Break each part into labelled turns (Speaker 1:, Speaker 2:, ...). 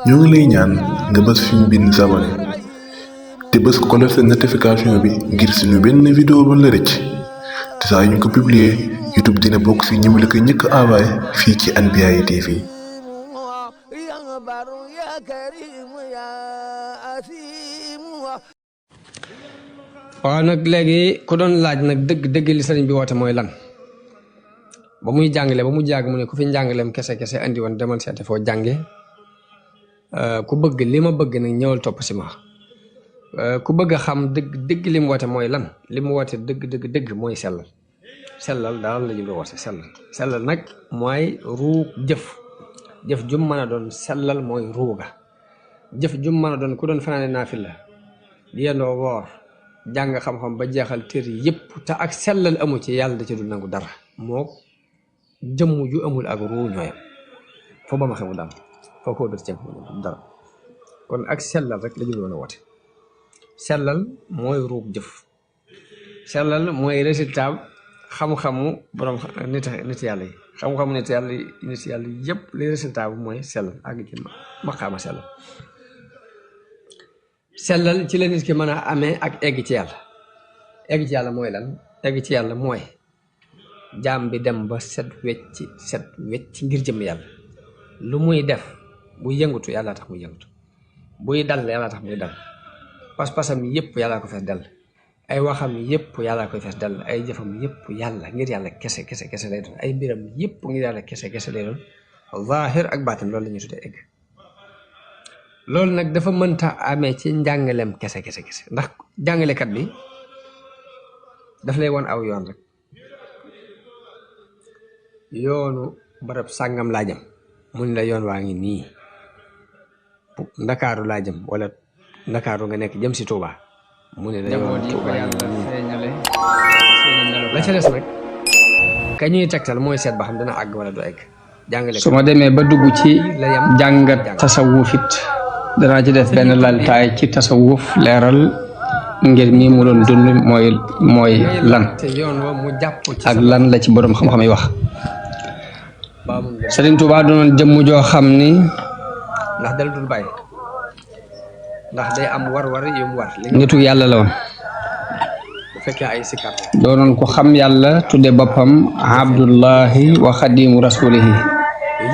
Speaker 1: ñoo ngi lay ñaan nga bës fi ñu bind s'abonné te bës ko def seen notification bi ngir suñu benn vidéo ba la rëcc te saa yu ñu ko publier YouTube dina bokk si ñi mu la ko njëkk a envoyé fii ci Anbiyahi TV.
Speaker 2: waaw nag léegi ku doon laaj nag dëgg li sëriñ bi woote mooy lan ba muy jàngale ba mu jàgg mu ne ku fi njàngaleem kese andi woon demal seete foo jànge ku bëgg li ma bëgg nag ñëwal topp si ma ku bëgg a xam dëgg li mu woote mooy lan li mu woote dëgg mooy sellal daal la ñu woote sellal nag mooy ruug jëf jum mën a doon sellal mooy ruuga jëf jum mën a doon ku doon fanaane naafila di yendoo woor jàng xam-xam ba jeexal téere yépp te ak sellal amu ci yàlla da ci dul nangu dara moo jëmm ju amul ak ruu ñooyam foo ba ma xamul daal foo ko def ci dara kon ak sellal rek la ñu doon a woote sellal mooy ruug jëf sellal mooy résultat xam-xamu borom nit yàlla yi xam-xamu nit yàlla yépp li résultat bu mooy sellal àgg ci maqaama sellal ci la nit ki mën a amee ak egg ci yàlla mooy lan egg ci yàlla mooy jaam bi dem ba set wecc ngir jëm yàlla lu muy def bu yëngutu yàlla tax muy yëngutu buy dal yàlla tax muy dal pas-pasam yépp yàlla ko fees dell ay waxam yépp yàlla koy fees dell ay jëfam yépp yàlla ngir yàlla kese lay doon ay mbiram yépp ngir yàlla kese lay doon zaahir ak baatin loolu la ñuy tuddee egg loolu nag dafa mënta amee ci njàngaleem kese ndax jàngalekat bi daf lay won aw yoon rek yoonu barab sàngam laa jëm mun la yoon waa ngi nii ndakaaru laa jëm wala ndakaaru nga nekk jëm si Touba mu ne la yoon Touba la ca des nag ka ñuy tegtal mooy seet ba xam dana àgg wala du egg jàngale
Speaker 3: su ma demee ba dugg ci jàngat tasawufit danaa ci def benn laltaay ci tasawuf leeral ngir mi mu doon dund mooy lan ak lan la ci borom xam-xam yi wax. Sëriñ Tuubaa doonoon jëmm joo xam ni
Speaker 2: ndax dal dul bàyyi ndax day am war yu mu war
Speaker 3: nitu yàlla la woon
Speaker 2: bu fekkee ay sikar
Speaker 3: doonoon ko xam yàlla tudde boppam abdullahi wa xadimu rasulihi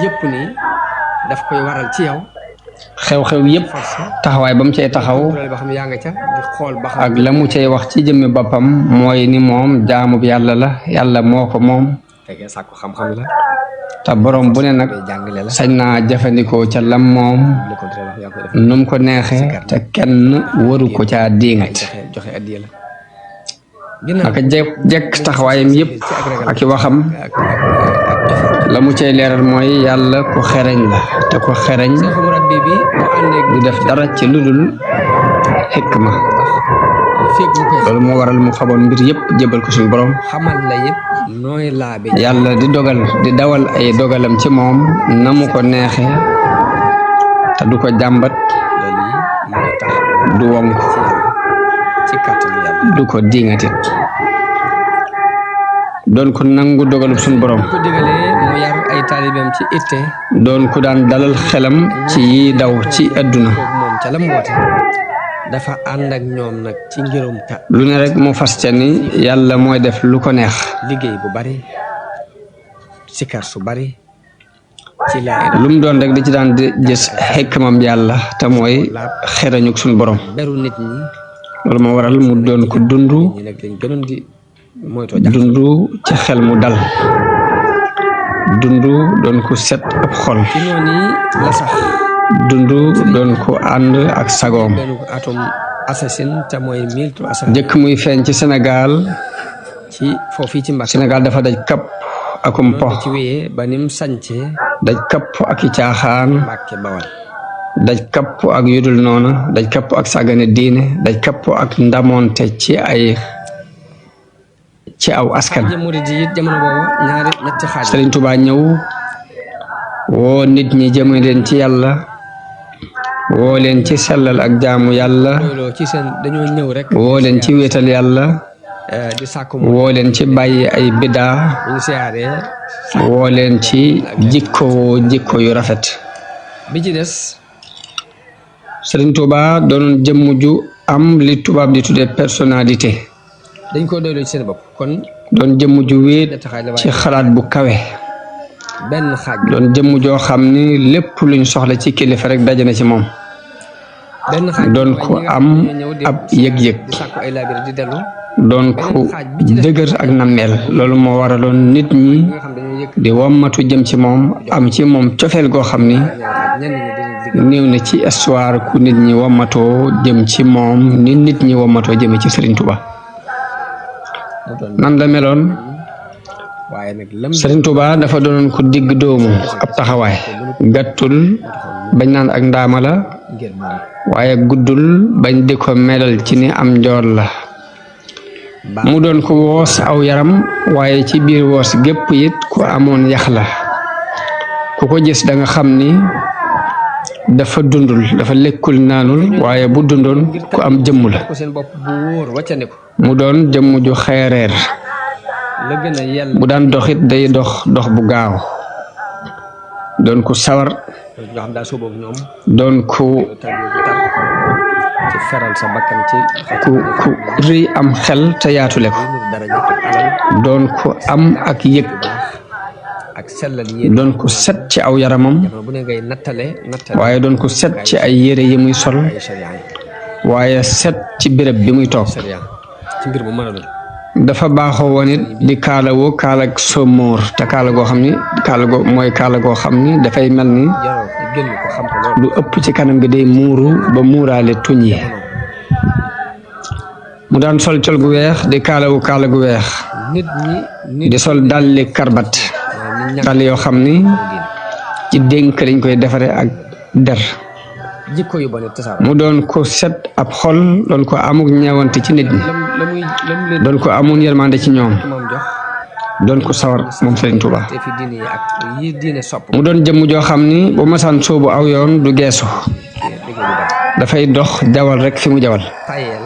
Speaker 2: yëpp ni daf koy waral ci yow
Speaker 3: xew-xew yëpp taxawaay ba mu cay taxaw ak la mu cay wax ci jëmmi boppam mooy ni moom jaamub yàlla la yàlla moo ko moom
Speaker 2: sàkku xam-xam la
Speaker 3: te borom bu ne nag sañ naa jëfandikoo ca lam moom num ko neexe te kenn waru ko caa diingat aka jekk taxawaayam yëpp ak i waxam la mu cay leeral mooy yàlla ku xereñ la te ku xereñ du def dara ci lu dul xikma loolu moo waral mu xamoon mbir yëpp jébal ko suñu borom yàlla di dawal ay dogalam ci moom na mu ko neexe te du ko jàmbat du wonk du ko diŋatit doon ko nangu dogalub suñu borom doon ku daan dalal xelam ci yi daw ci àdduna
Speaker 2: dafa ànd ak ñoom nag ci ngirum
Speaker 3: lu ne rek mu fas ca ni yàlla mooy def lu ko neex
Speaker 2: liggéey bu bari sikar su bari ci
Speaker 3: lu mu doon rek di ci daan di gis xikmam yàlla te mooy xerañuk suñu borom
Speaker 2: beru nit ñi
Speaker 3: loolu moo waral mu doon ko dund ci xel mu dal dund doon ko set ab xol dund doon ko ànd ak sagoom jëkk muy feeñ ci Sénégal Sénégal dafa daj kapp akum po daj kapp ak i caaxaan daj kapp ak yudul noona daj kapp ak sàggane diine daj kapp ak ndamoonte ci aw askan Sëriñ Tuubaa ñëw woo nit ñi jëme leen ci yàlla woo leen ci sellal ak jaamu yàlla woo leen ci wéetal yàlla woo leen ci bàyyi ay bidaa woo leen ci jikko yu rafet Sëriñ Tuuba doon jëmm ju am li tubaab di tuddee personnalité
Speaker 2: dañ ko doyloo ci seen bopp kon
Speaker 3: doon jëmm ju wéet ci xalaat bu kawe
Speaker 2: benn xaaj
Speaker 3: doon jëmm joo xam ni lépp luñ soxla ci kilifa rek daje na ci moom
Speaker 2: benn xaaj
Speaker 3: doon ko am ab yëg-yëg
Speaker 2: di sàkku ay laabir di dellu
Speaker 3: doon ko dëgër ak nammeel loolu moo waraloon nit ñi
Speaker 2: nga xam dañoo yëg
Speaker 3: di wommatu jëm ci moom am ci moom cofeel goo xam ni
Speaker 2: ñenn ñi dañuy
Speaker 3: néew na ci histoire ku nit ñi wommatoo jëm ci moom ni nit ñi wommatoo jëme ci Sëriñ Tuuba nan la meloon
Speaker 2: waaye nag lam
Speaker 3: Sëriñ Tuuba dafa doonoon ko digg doomu ab taxawaay gàttul bañ naan ak ndaama la
Speaker 2: ngir moom
Speaker 3: waaye guddul bañ di ko melal ci ni am njool la mu doon ko woos aw yaram waaye ci biir woos gépp it ku amoon yax la ku ko gis da nga xam ni dafa dundul dafa lekkul naanul waaye bu dundoon ku am jëmm la
Speaker 2: ko seen bopp bu wóor wàccane ko
Speaker 3: mu doon jëmm ju xeereer
Speaker 2: la gën a yell
Speaker 3: bu daan doxit day dox bu gaaw doon ku sawar
Speaker 2: ñoo xam daal soo boobu ñoom
Speaker 3: doon ku
Speaker 2: tarbiya bu tar ci feral sa bakkan ci
Speaker 3: ku rëy am xel te yaatule ko
Speaker 2: nuru daraja ak alal
Speaker 3: doon ku am ak yëg
Speaker 2: ak sellal yéen
Speaker 3: doon ku set ci aw yaramam
Speaker 2: jamono bu ne ngay nattale
Speaker 3: waaye doon ku set ci ay yére yi muy sol
Speaker 2: ay sharia yi
Speaker 3: waaye set ci béréb bi muy toog
Speaker 2: sharia ci mbir mu mën a doon
Speaker 3: dafa baaxoo woon it di kaalawoo kaalag somóor te kaala goo xam ni mooy kaala goo xam ni dafay mel ni
Speaker 2: jaroo génn ko xam ko loolu
Speaker 3: lu ëpp ci kanam gi day muuru ba muuraale tuñ yi mu daan sol col gu weex di kaalawu kaala gu weex
Speaker 2: nit ñi
Speaker 3: di sol dalli karbat
Speaker 2: nit ñi
Speaker 3: dàll yoo xam ni ci dénk lañ koy defare ak der
Speaker 2: jikko yu bon tasaaro
Speaker 3: mu doon ko set ab xol doon ko amuk ñeewante ci nit ñi
Speaker 2: lam leen
Speaker 3: doon ko amoon yërmande ci ñoom
Speaker 2: moom jox
Speaker 3: doon ko sawar moom Sëriñ Tuuba
Speaker 2: te fi diine yi ak yi diine sopp
Speaker 3: mu doon jëmm joo xam ni bu masaan soobu aw yoon du geesu
Speaker 2: dëgg bu baax
Speaker 3: dafay dox jawal rek fi mu jawal
Speaker 2: tayel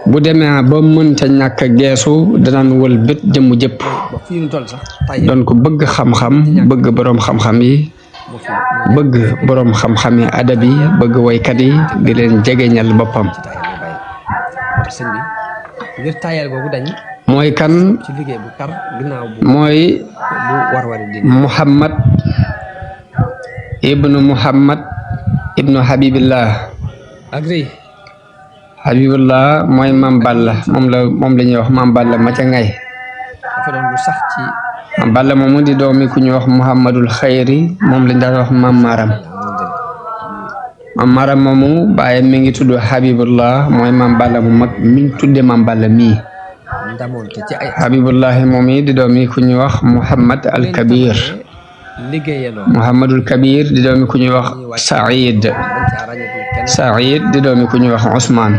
Speaker 3: bu demee ba mënta ñàkk a geesu danaan wël bët jëmm jëpp
Speaker 2: ba fii ñu toll sax tayel
Speaker 3: doon ko bëgg xam-xam bëgg boroom xam-xam yi
Speaker 2: moo fi
Speaker 3: bëgg boroom xam-xam yi adab yi bëgg woykat yi di leen jegeñal boppam
Speaker 2: ci tayel ñu bàyyi moo tax sëñ bi ngir tayel googu dañ
Speaker 3: mooy kan
Speaker 2: ci liggéey bu tar ginnaaw bu
Speaker 3: mooy
Speaker 2: war-wari diine
Speaker 3: Muhammad ibnu Habibillah
Speaker 2: ak rëy
Speaker 3: Habibullah mooy Mam Balla moom la ñuy wax Mam Balla ma ca ngay
Speaker 2: dafa doon lu sax ci
Speaker 3: Mam Balla moomu di doomi ku ñuy wax Muhammadul Xayri moom lañ daan wax Mam Maram Mam Maram moomu bàyyi mi ngi tudd Habibullah mooy Mam Balla mu mag miñ tudde Mam Balla mii
Speaker 2: ndamoon te ci ay
Speaker 3: Habibullahi moom yi di doomi ku ñuy wax Muhammad al Kabir
Speaker 2: liggéeyaloo
Speaker 3: Muhammadul Kabir di doomi ku ñuy wax Saïd
Speaker 2: bañ caa ràññeeku kenn
Speaker 3: Saïd di doomi ku ñuy wax Ousmane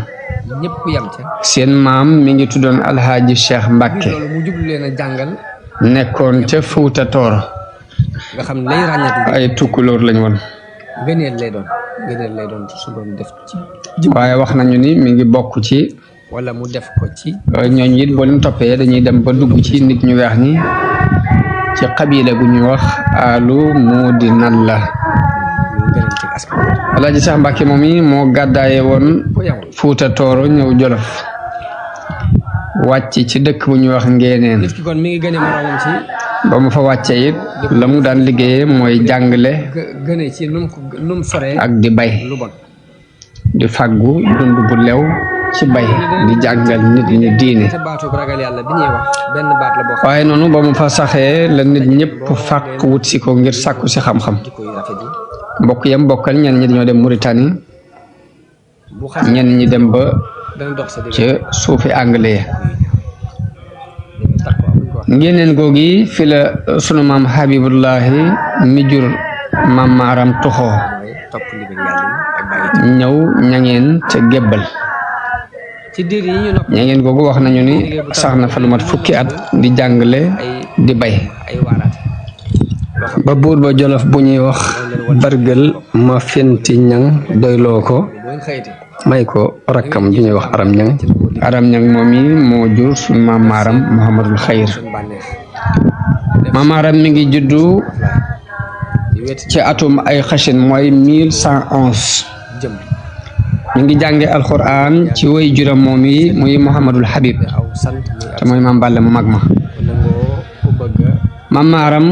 Speaker 2: ñëpp yam ca
Speaker 3: seen maam mi ngi tuddoon Alhaaji Cheikh Mbacke
Speaker 2: loolu mu jublu leen a jàngal
Speaker 3: nekkoon ca Fuuta Tooro
Speaker 2: nga xam lay ràññeeku
Speaker 3: ay tukkulóor lañ woon
Speaker 2: gëneel lay doon su doon def ci
Speaker 3: waaye wax nañu ni mi ngi bokk ci
Speaker 2: wala mu def ko ci
Speaker 3: ñooñu it boo leen toppee dañuy dem ba dugg ci nit ñu weex ñi ci xabila gu ñuy wax alu muudi nan la
Speaker 2: ñu gënal ci askan
Speaker 3: Alhaaji Cheikh Mbacke moom yi moo gàddaaye woon
Speaker 2: ko yamoon
Speaker 3: Fuuta Tooro ñëw Jolof wàcc ci dëkk bu ñuy wax Ngeeneen
Speaker 2: nit ki kon mi ngi gëne moroomam ci
Speaker 3: ba mu fa wàccee it la mu daan liggéeyee mooy jàngale
Speaker 2: gëne ci nu mu soree
Speaker 3: ak di bay
Speaker 2: lu bon
Speaker 3: di fàggu dund bu lew ci bay di jàngal nit ñi diine
Speaker 2: te baatu ragal yàlla bi ñuy wax benn baat la boo xam
Speaker 3: waaye noonu ba mu fa saxee la nit ñëpp fàq wut si ko ngir sàkku si xam-xam
Speaker 2: jikko yu rafet yi
Speaker 3: mbokk yam bokkal ñenn ñi dañoo dem Mauritanie
Speaker 2: bu xas
Speaker 3: ñenn ñi dem ba
Speaker 2: dana dox sa digg
Speaker 3: ca suufi anglais
Speaker 2: takk buñ ko wax
Speaker 3: Ngeeneen googi fi la sunu maam Habibullahi mi jur maam Maaram tuxoo
Speaker 2: mooy topp ndigal yàlla yi ak bàyyi
Speaker 3: ñëw ñangeen ca gébbal
Speaker 2: ci diir yi ñu nopp
Speaker 3: ñangeen googu wax nañu ni sax na fa lu mat fukki at di jàngale di bay
Speaker 2: ay waaraate
Speaker 3: ba buur ba Jolof bu ñuy wax bargël ma fenti ñang doyloo ko
Speaker 2: bu ngeen xëyte
Speaker 3: may ko rakkam ju ñuy wax aram ñang moom yi moo jur suñu maam maaram Muhammadul Xayr
Speaker 2: seen bànneex
Speaker 3: maam maaram mi ngi juddu
Speaker 2: di wet
Speaker 3: ci atum ay xasin mooy 1111
Speaker 2: jëm
Speaker 3: mi ngi jànge alquran ci way juram moom yi muy Muhammadul Habib te mooy maam Balla mu mag ma maam Maaram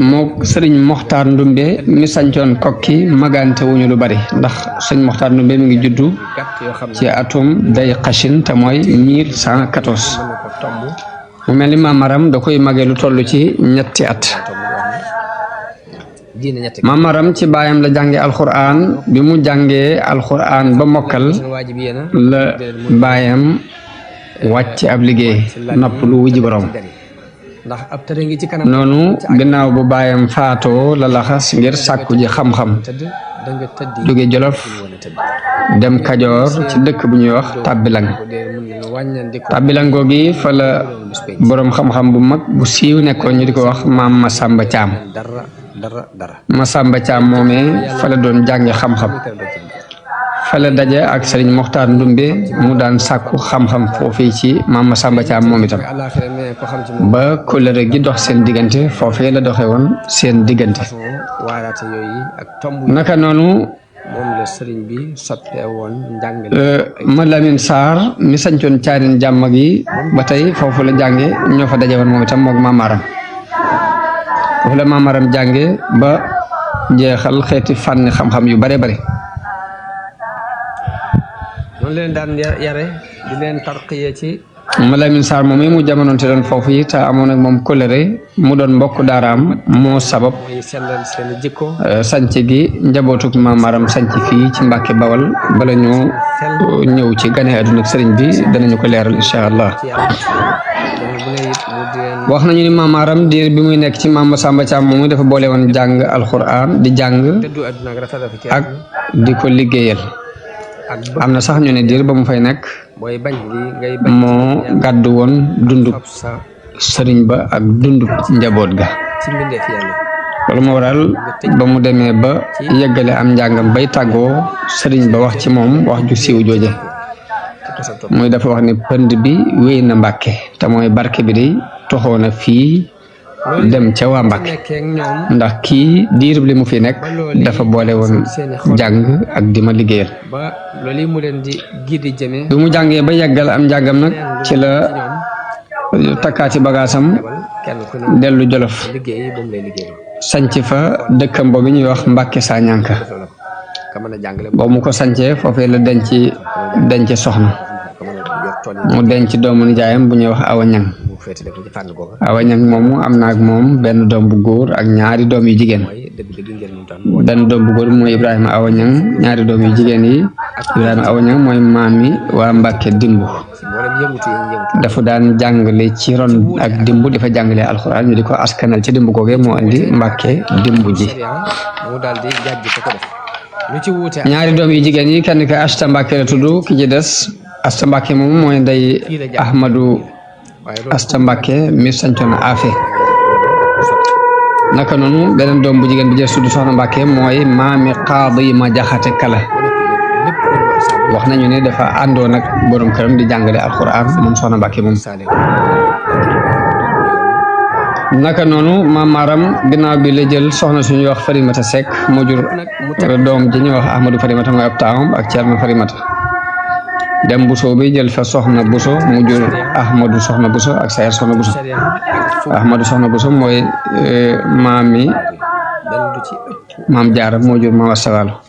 Speaker 3: moo sëriñ Moxtaar Ndumbe mi sancoon kokki magante wuñu lu bari ndax sëriñ Moxtaar Ndumbe mi ngi juddu ci atum day xachin te mooy 1114 mu mel ni maam Maaram da koy magee lu toll ci ñetti at maam Maaram ci baayam la jànge alquran bi mu jàngee alquran ba mokkal la baayam wàcc ab liggéey nopp lu wuji borom noonu gannaaw bu baayam faatoo la laxas ngir sàkku ji xam-xam jóge Jolof dem Kajoor ci dëkk bu ñuy wax Tàbbilang googi fa la boroom xam-xam bu mag bu siiw nekkoon ñu di ko wax maam Masamba Caam Masamba Caam moomee fa la doon jànge xam-xam fa la daje ak sëriñ Moxtaar Ndumbe mu daan sàkku xam-xam foofii ci maam Masamba Caam moom itam ba kóllëre gi dox seen diggante foofee la doxe woon seen diggante naka noonu ma Lamin Saar mi sañcoon caarin jàmm gi ba tey foofu la jànge ñoo fa daje woon moom itam moog maam Maaram foofu la maam Maaram jànge ba jeexal xeeti fànni xam-xam yu bare bare noonu leen daan yare di leen tarqiya ci ma Lamin Saar moom mu jamonoon te doon foofu yi te amoon ak moom kóllëre mu doon mbokk daaraam moo sabab sanc gi njabootuk maam Maaram sanc fii ci Mbàkke Bawal bala ñu ñëw ci gane àdduna ak sëriñ bi danañu ko leeral incha allah wax nañu ni maam Maaram diir bi muy nekk ci maam Masamba Caam moom dafa boole woon jàng alquran di jàng ak di ko liggéeyal am na sax ñu ne diir ba mu fay nekk moo gàddu woon dundub sëriñ ba ak dundub njaboot ga loolu moo waral ba mu demee ba yeggale am njàngam bay tàggoo sëriñ ba wax ci moom wax ju siiw jooje muy dafa wax ni pënd bi wéy na Mbàkke te mooy barke bi day toxoo na fii dem ca waa Mbàkke ndax kii diirub li mu fi nekk dafa boole woon jàng ak di ma liggéeyal bi mu jàngee ba yeggal am njàngam nag ci la takkaati bagaasam dellu Jolof sanc fa dëkkam boobu ñuy wax Mbàkke saa ñànka boobu mu ko sancee foofee la denc soxna mu denc doomu nijaayam bu ñuy wax Awa Ñang moomu am na ak moom benn doom bu góor ak ñaari doom yu jigéen benn doom bu góor mooy Ibrahima Awa Ñang ñaari doom yu jigéen yi Ibrahima Awa Ñang mooy maami waa Mbàkke Dimbu dafa daan jàngale ci ron ak dimbu dafa jàngale alxuraan ñu di ko askanal ci dimbu googee moo andi Mbàkke Dimbu ji ñaari doom yu jigéen yi kenn ki Asta Mbàkke la tudd ki ci des Asta Mbàkke moom mooy ndey Ahmadu Asta Mbàkke mi sancoon Afe naka noonu beneen doom bu jigéen bi jël tudd Soxna Mbàkke mooy maami Qaadi ma Jaxate Kala wax nañu ne dafa àndoon ak borom këram di jàngale alquran moom Soxna Mbàkke moom naka noonu maam Maaram ginnaaw bi la jël soxna suñuy wax Farimata Seck moo jur doom ji ñuy wax Ahmadou Farimata mooy ab taawam ak Ceerno Farimata dem Buso bi jël fa soxna Buso mu jur Ahmadou soxna Buso ak Sayar soxna Buso Ahmadou soxna Buso mooy maam Jaara moo jur maam Astawaalo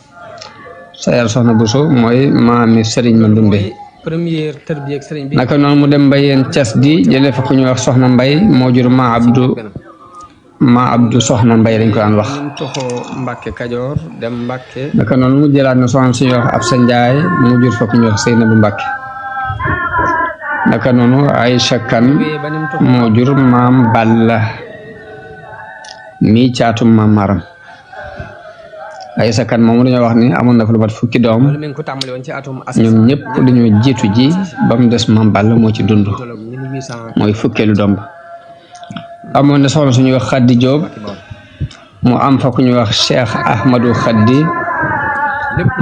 Speaker 3: Sayar soxna Buso mooy maami Sëriñ Mandumbe naka noonu mu dem Mbayeen Cas di jëlee fa ku ñuy wax soxna Mbay moo jur ma Abdu soxna Mbay dañ ko daan wax naka noonu mu jëlaat na soxna suñuy wax Absa Njaay mu jur fa ku ñuy wax Seynabu Mbàkke naka noonu Aysa Kan moo jur maam Balla mi caatum maam Maaram Aysa Kan moom dañoo wax ni amoon na fa lu mat fukki doom ñoom ñëpp dañoo jiitu ji ba mu des maam Balla moo ci dund mooy fukkeelu doom ba amoon na soxna suñuy wax Xaddi Jóob mu am fa ku ñuy wax Cheikh Ahmadou Xaddi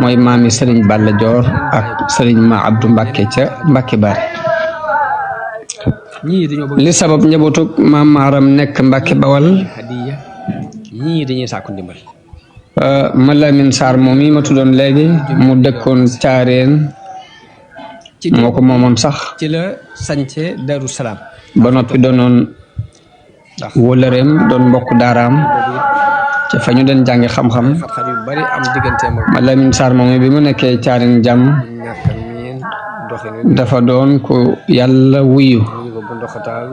Speaker 3: mooy maami Sëriñ Balla Joor ak Sëriñ Ma Abdu Mbàkke ca Mbàkke Baari li sabab njabootu maam Maaram nekk Mbàkke Bawal Malamine Sarr moom yi ma tuddoon léegi mu dëkkoon Caareen moo ko moomoon sax
Speaker 2: ci la sañce Darou Salaam
Speaker 3: ba noppi doonoon wóllëreem doon mbokk daaraam ci fa ñu doon jàngi xam-xam
Speaker 2: xat-xat yu bari am digganteem ak
Speaker 3: Malamine Sarr moom bi mu nekkee Caareen jàmm
Speaker 2: ñàkk a miin doxinu
Speaker 3: dafa doon ko yàlla wuyu
Speaker 2: ñu ko bu ndoxataal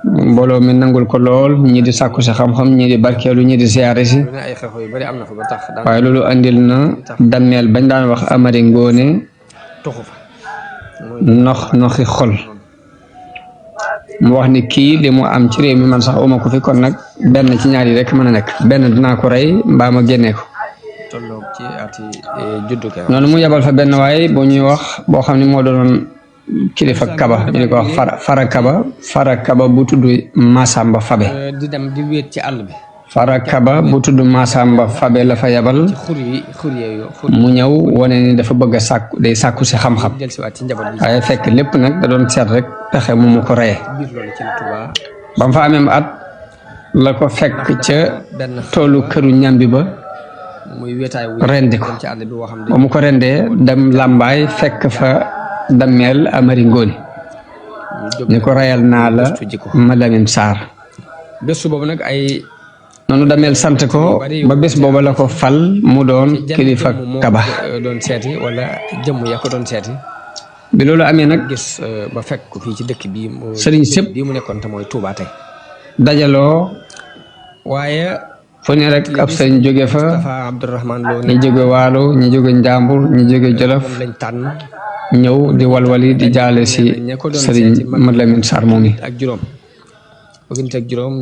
Speaker 3: mbooloo mi nangul ko lool ñii di sàkku si xam-xam ñii di barkeelu ñii di siyaare si
Speaker 2: ñu ne ay xeexoo yu bari am na fa ba tax daan
Speaker 3: waaye loolu andil na dammeel bañ daan wax Amari Ngoone
Speaker 2: toxu fa
Speaker 3: noxi xol mu wax ni kii li mu am ci réew mi man sax uma ko fi kon nag benn ci ñaar yi rek mën a nekk benn dinaa ko rey mbaa ma génnee ko
Speaker 2: tolloog ci ati juddu ke
Speaker 3: noonu mu yabal fa benn waaye bu ñuy wax boo xam ne moo doonoon kilifa kaba ñu di ko wax fara kaba bu tudd Masamba Fabe
Speaker 2: di dem di wéet ci àll bi
Speaker 3: fara kaba bu tudd Masamba Fabe la fa yabal
Speaker 2: xur yooyu
Speaker 3: mu ñëw wane ni dafa bëgg a sàkku si xam-xam
Speaker 2: del si waat ci njaboot bi
Speaker 3: waaye fekk lépp nag da doon seet rek pexe mu ko reye
Speaker 2: biir loolu ci Touba
Speaker 3: ba mu fa amee at la ko fekk ca toolu këru ñambi ba
Speaker 2: muy wéetaay wu
Speaker 3: rendi ko
Speaker 2: ci àll bi boo xam
Speaker 3: ba mu ko rendee dem làmbaay fekk fa dammeel Amari Ngoone ni ko reyal naa la Malamine Sarr
Speaker 2: bésu boobu nag ay
Speaker 3: noonu dammeel sant ko ba bés booba la ko fal mu doon kilifa kaba
Speaker 2: doon seeti wala jëmm ya ko doon seeti
Speaker 3: bi loolu amee nag
Speaker 2: gis ba fekk ko fii ci dëkk bi
Speaker 3: sëriñ sëpp
Speaker 2: bii mu nekkoon te mooy Touba tey
Speaker 3: dajaloo
Speaker 2: waaye
Speaker 3: fu ne rek ab sëriñ jóge fa
Speaker 2: Abdourahman Lo
Speaker 3: ñi jóge Waalo ñi jóge Njàmbur ñi jóge Jolof
Speaker 2: moom lañ tànn
Speaker 3: ñëw di walwali di jaale si sëriñ Malamine Sarr moom yi
Speaker 2: ak juróom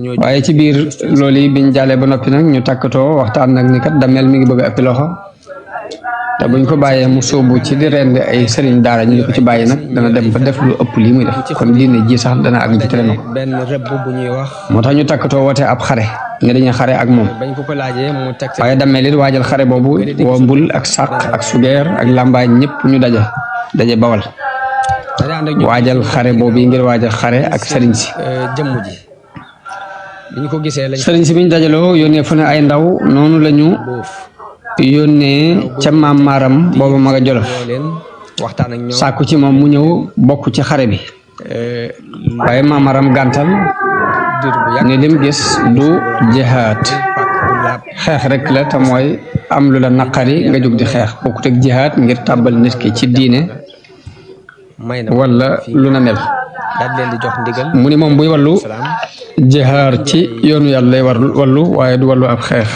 Speaker 2: ñoo
Speaker 3: waaye ci biir loolu yi biñ jaalee ba noppi nag ñu takkatoo waxtaan nag ni kat dammeel mi ngi bëgg a ëppi loxo te buñ ko bàyyee mu sóobu ci di rendi ay sëriñ daara ñu di ko ci bàyyi nag dana dem ba def lu ëpp lii muy def kon diine ji sax dana àgg ci tere na ko
Speaker 2: benn rëbb bu ñuy wax
Speaker 3: moo tax ñu takkatoo woote ab xare nga dañuy xare ak moom
Speaker 2: bañ ko laajee mu teg
Speaker 3: waaye dammeel it waajal xare boobu woo mbul ak sàq ak sugeer ak làmbaay ñëpp ñu daje bawal waajal xare boobu ngir waajal xare ak sëriñ si
Speaker 2: jëmm ji biñ ko gisee lañ
Speaker 3: sëriñ si biñ dajaloo yónnee fu ne ay ndaw noonu lañu yónnee ca maam maaram booba ma nga Jolof
Speaker 2: waxtaan ak ñoom
Speaker 3: sàkku ci moom mu ñëw bokk ci xare bi waaye maam maaram gàntal ne lim gis du jihaad xeex rek la te mooy am lu la naqari nga jóg di xeex bokkut ak jihaad ngir tàbbal nit ki ci diine wala lu na mel
Speaker 2: daal leen di jox ndigal
Speaker 3: mu ni moom buy wallu jihaar ci yoonu yàlla lay wallu waaye du wallu ab xeex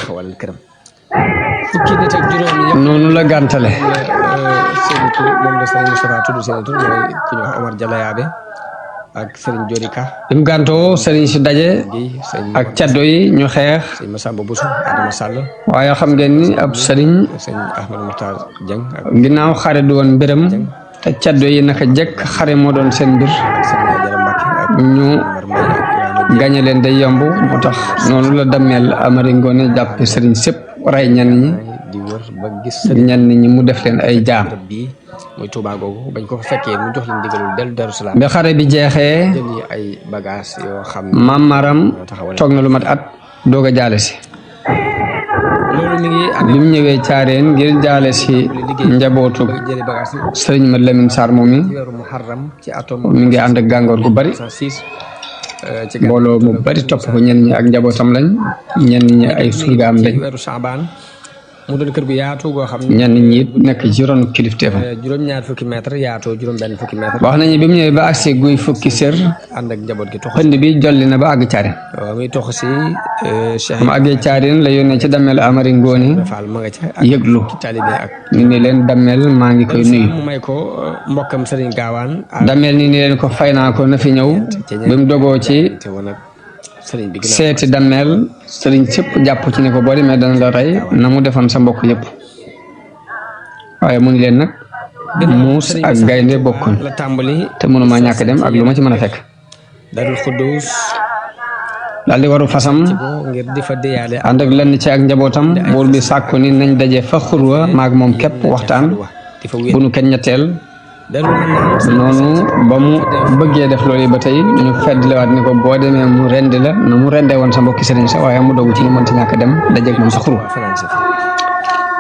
Speaker 2: fukki nit ak juróom
Speaker 3: noonu la gàntale
Speaker 2: seeni tur moom la sëriñ Moustapha tudd seeni tur mooy ku ñu wax Omar Jalayaabe ak sëriñ Jodika
Speaker 3: bi mu gàntoo sëriñ si daje ak caddo yi ñu xeex
Speaker 2: sëriñ Massamba Bousso Adama Sall
Speaker 3: waaye xam ngeen ni ab sëriñ
Speaker 2: sëriñ Ahmadou Mokhtar Dieng ak
Speaker 3: ginnaaw xare du woon mbiram te caddo yi naka jekk xare moo doon seen mbir ñu gañe leen day yomb moo tax noonu la dammeel Amari Ngoone jàppe sëriñ sëpp ray ñenn ñi
Speaker 2: di wër ba gis
Speaker 3: ñenn ñi mu def leen ay jaam
Speaker 2: bi muy Touba googu bañ ko fa fekkee mu jox leen digalul dellu Darou Salaam
Speaker 3: bi xare bi jeexee
Speaker 2: jëli ay bagage yoo xam ne
Speaker 3: maam Maram toog na lu mat at doog a jaale si
Speaker 2: loolu mi ngi
Speaker 3: bi mu ñëwee Caareen ngir jaale si njabootu
Speaker 2: jëli bagage
Speaker 3: sëriñ Malamine Sarr moom mi
Speaker 2: weeru Muharram ci atom
Speaker 3: mi ngi ànd ak gàngoor gu bari mbooloo mu bari topp ko ñenn ñi ak njabootam lañ ñenn ñi ay surgaam lañ
Speaker 2: weeru Saabaan mu doon kër gu yaatu goo xam ne
Speaker 3: ñenn ñi nekk ci ron kilifteefam
Speaker 2: juróom-ñaar fukki mètre yaatoo juróom-benn fukki mètre
Speaker 3: wax nañu bi mu ñëwee ba agsi guy fukki sër
Speaker 2: ànd ak njaboot gi tox
Speaker 3: xënd bi jolli na ba àgg Caareen
Speaker 2: waaw muy tox si Cheikh
Speaker 3: mu àggee Caareen la yónnee ci dammeel Amari Ngoone
Speaker 2: Fall ma nga ca
Speaker 3: yëglu
Speaker 2: taalibe ak
Speaker 3: ni ne leen dammeel maa ngi koy nuyu
Speaker 2: mu may ko mbokkam Sëriñ Gaawaan
Speaker 3: dammeel ni leen ko fay naa ko na fi ñëw bi mu dogoo ci seeti dammeel sëriñ sëpp jàpp ci ne ko boo demee dana la rey na mu defoon sa mbokk yëpp waaye mu ngi leen nag muus ak gaynde bokkuñ
Speaker 2: la tàmbali
Speaker 3: te mënuma ñàkk dem ak lu ma ci mën a fekk
Speaker 2: Darul Xuddus
Speaker 3: daal di waru fasam
Speaker 2: ngir di fa déyaale
Speaker 3: ànd ak lenn ci ak njabootam buur bi sàkku ni nañ daje fa xurwa maag moom képp waxtaan bu nu kenn ñetteel noonu ba mu bëggee def loolu ba tey ñu feddliwaat ni ko boo demee mu rendi la na mu rendee woon sa mbokki sëriñ sa waaye mu dogu ci ñu mënta ñàkk dem dajeeg moom sa xurwa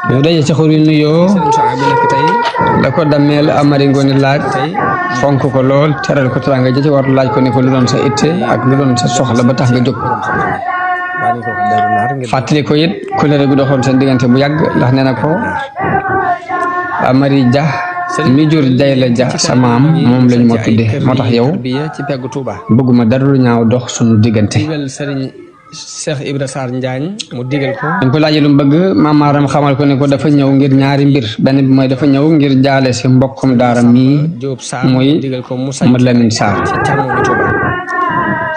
Speaker 3: ñoo daje ca xur wi nuyoo
Speaker 2: sëriñ Sohaybu nekk tey
Speaker 3: la ko dammeel Amari Ngoone laaj fonk ko lool teral ko teraanga ja ci war laaj ko ne ko lu doon sa itte ak lu doon sa soxla ba tax nga jóg fàttali ko it kulere gu doxoon seen diggante bu yàgg ndax nee na ko Amari Ja mi jur Jayla Ja sa maam moom lañ ma tudde moo tax yow
Speaker 2: ci peggu Touba
Speaker 3: bëgguma dara lu ñaaw dox sunu diggante
Speaker 2: sëriñ Cheikh Ibra Sarr Njaañ mu digal ko
Speaker 3: dañ ko laajee lu mu bëgg maamaaram xamal ko ne ko dafa ñëw ngir ñaari mbir benn bi mooy dafa ñëw ngir jaale si mbokkum daara mii
Speaker 2: Jóob Sarr
Speaker 3: muy
Speaker 2: digal ko mu
Speaker 3: Mad Lamin Sarr
Speaker 2: ci càmmoñu Touba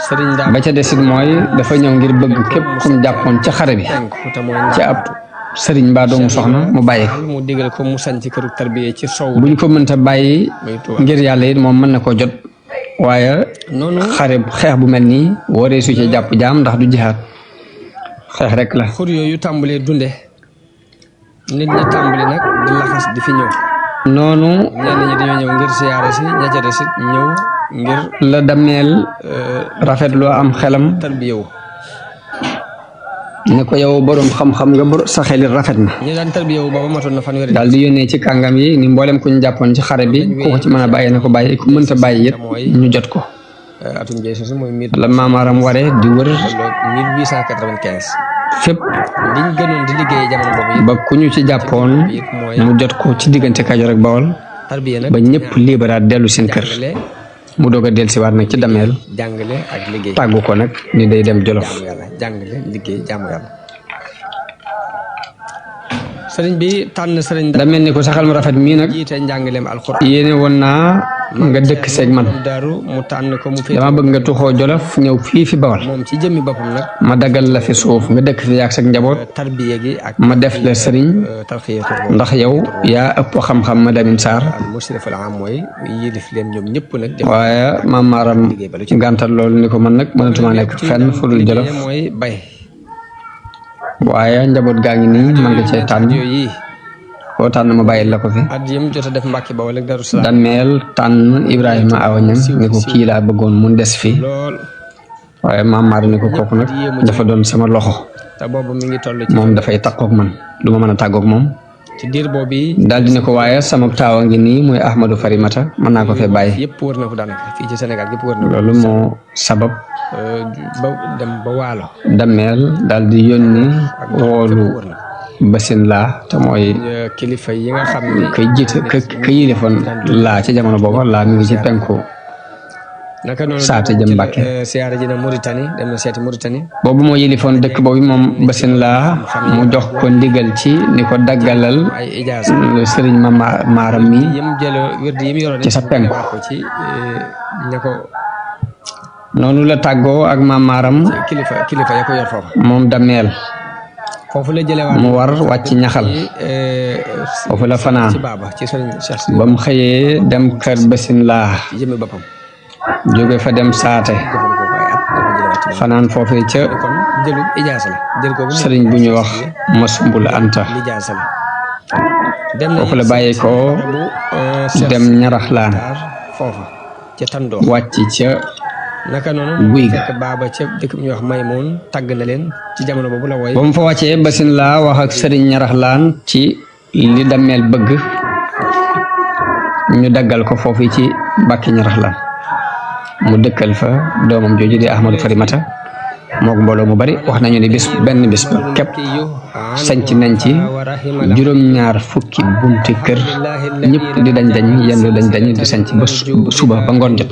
Speaker 2: sëriñ daa
Speaker 3: ba ca desit mooy dafa ñëw ngir bëgg képp kum jàppoon ci xare bi
Speaker 2: te mooy
Speaker 3: ci ab sëriñ mbaa doomu soxna mu bàyyi ko
Speaker 2: mu digal ko mu sañ ci këru tarbiya ci sow
Speaker 3: buñ ko mënta bàyyi ngir yàlla it moom mën na ko jot waaye
Speaker 2: noonu
Speaker 3: xare xeex bu mel nii waree su ci jàpp jaam ndax du jihaat xeex rek la
Speaker 2: xur yooyu tàmbalee dunde nit ñi tàmbali nag di laxas di fi ñëw
Speaker 3: noonu
Speaker 2: ñenn ñi dañoo ñëw ngir siyaare si ña ca desit ñëw ngir
Speaker 3: la dameel rafet loo am xelam
Speaker 2: tarbiya wu
Speaker 3: ne ko yow borom xam-xam nga sa xel it rafet na
Speaker 2: ñi daan tarbiya wu booba matoon na fanweeri
Speaker 3: daal di yónnee ci kàngam yi ni mboolem ku ñu jàppoon ci xare bi ku ko ci mën a bàyyi na ko bàyyi ku mënta bàyyi it ñu jot ko
Speaker 2: atum jey sosu mooy
Speaker 3: la maamaaram waree di wër
Speaker 2: 1895
Speaker 3: fépp
Speaker 2: liñ gënoon di liggéey jamono boobu
Speaker 3: ba ku ñu ci jàppoon mu jot ko ci diggante Kajoor ak Bawol
Speaker 2: tarbiya nag
Speaker 3: ba ñëpp liberaat dellu seen kër mu doog a dellusiwaat nag ci dameel
Speaker 2: jàngale ak liggéey
Speaker 3: tàggu ko nag ni day dem Jolof
Speaker 2: yàlla jàngale liggéey jaamu yàlla sëriñ bi tànn sëriñ
Speaker 3: da mel ni ko saxal mu rafet mii nag
Speaker 2: jiite njàngaleem alxuraan
Speaker 3: yéene woon naa nga dëkk seeg man
Speaker 2: daaru mu tànn ko mu fi
Speaker 3: dama bëgg nga tuxoo Jolof ñëw fii fi Bawol
Speaker 2: moom ci jëmmi boppam nag
Speaker 3: ma daggal la fi suuf nga dëkk fi yaag sag njaboot
Speaker 2: tarbiya gi ak
Speaker 3: ma def la sëriñ
Speaker 2: tarxiyatu
Speaker 3: ndax yow yaa ëpp xam-xam Mad Lamin Sarr
Speaker 2: al musrif al am mooy yilif leen ñoom ñëpp nag
Speaker 3: waaye maam maaram gàntal loolu ni ko man nag mënatuma nekk fenn fu dul Jolof
Speaker 2: mooy bay
Speaker 3: waaye njaboot gaa ngi nii man nga cee tànn
Speaker 2: yooyu
Speaker 3: koo tànn ma bàyyil la ko fi
Speaker 2: at yëm jot a def Mbàkke Bawol ak Daru Salaam
Speaker 3: dameel tànn Ibrahima Awañang ni ko kii laa bëggoon mu des fi
Speaker 2: lool
Speaker 3: waaye maam maar ni ko kooku nag dafa doon sama loxo
Speaker 2: te boobu mi ngi toll ci
Speaker 3: moom dafay takkook man du ma mën a tàggook moom
Speaker 2: ci diir boobu
Speaker 3: daal di ne ko waaye sama taawa ngi nii muy Ahmadou Farimata mën naa ko fee bàyyi
Speaker 2: yëpp wër na ko daanaka fii ci Sénégal yëpp wër na ko
Speaker 3: loolu moo sabab
Speaker 2: ba dem ba waalo
Speaker 3: dameel daal di yónni woolu basin laa te mooy
Speaker 2: kilifa yi nga xam ne
Speaker 3: kay jiite ka yilifoon laa ci jamono booba laa mi ngi ci penku
Speaker 2: naka noonu
Speaker 3: saate jëm Mbàkke
Speaker 2: siyaara ji na Mauritanie dem na seeti Mauritanie
Speaker 3: boobu moo yilifoon dëkk boobu moom basin laa mu jox ko ndigal ci ni ko daggalal
Speaker 2: ay ijaasa
Speaker 3: sëriñ ma maaram mi
Speaker 2: yëm jëlo wérdi yim yoroon
Speaker 3: ci sa penku
Speaker 2: ko ci ña ko
Speaker 3: noonu la tàggoo ak ma maaram
Speaker 2: kilifa ya ko yor foofu
Speaker 3: moom dameel
Speaker 2: foofu la jëlewaat
Speaker 3: mu war wàcc ñaxal foofu la fanaan
Speaker 2: ci baaba ci sëriñ Cheikh
Speaker 3: ba mu xëyee dem kër basin laa
Speaker 2: ci jëmmi boppam
Speaker 3: jóge fa dem saate fanaan foofee ca
Speaker 2: kon jëlu ijaasa la jël ko
Speaker 3: sëriñ bu ñu wax Masumbul Anta
Speaker 2: ijaasa la dem
Speaker 3: foofu la bàyyi ko dem ñaraxlaan
Speaker 2: foofa ca tandoo
Speaker 3: wàcc ca
Speaker 2: naka noonu
Speaker 3: guy ga
Speaker 2: fekk baaba ca dëkk bu ñuy wax Maymoun tàgg na leen ci jamono boobu la wooy
Speaker 3: ba mu fa wàccee basin laa wax ak sëriñ ñaraxlaan ci li dameel bëgg ñu daggal ko foofu ci bàkki ñaraxlaan mu dëkkal fa doomam jooju di Ahmadou Farimata mook mbooloo mu bari wax nañu ne benn bis ba képp sanc nañ ci juróom-ñaar fukki bunti kër ñëpp di dañ di sanc ba suba ba ngoon jot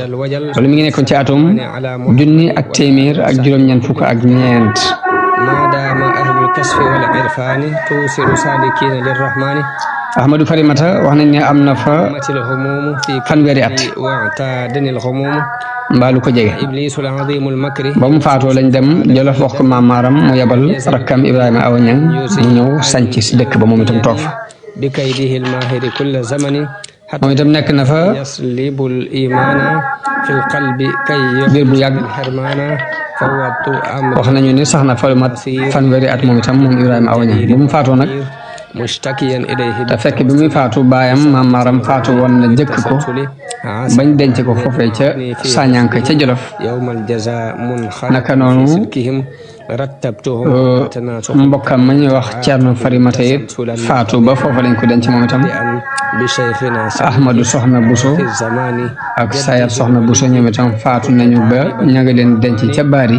Speaker 3: loolu mi ngi nekkoon ci atum 1,000 ak juróom-ñeent fukk ak ñeent
Speaker 2: maadaama ahlul kasfi wal irfani tuusiru saadikiina lirrahmani
Speaker 3: Ahmadou Farimata wax nañ ne am na fa fanweeri at mbaalu ko jege ba mu faatoo lañ dem Jolof wax ko maam maaram mu yebal rakkam Ibrahima Awañang mu ñëw sanc si dëkk ba moom itam toog fa moom itam nekk na fa biir bu yàgg wax nañu ne sax na fa lu mat fanweeri at moom itam moom Ibrahima Awañang ba mu faatoo nag te fekk bi muy faatu baayam maam maaram faatu woon na jëkk ko bañ denc ko foofee ca Sañanka ca Jolof naka noonu mbokkam ma ñuy wax Ceerno Farimata it faatu ba foofa lañ ko denc moom itam Ahmadu Soxna Buso ak Sayar Soxna Buso ñoom itam faatu nañu ba ña nga leen denc ca Baari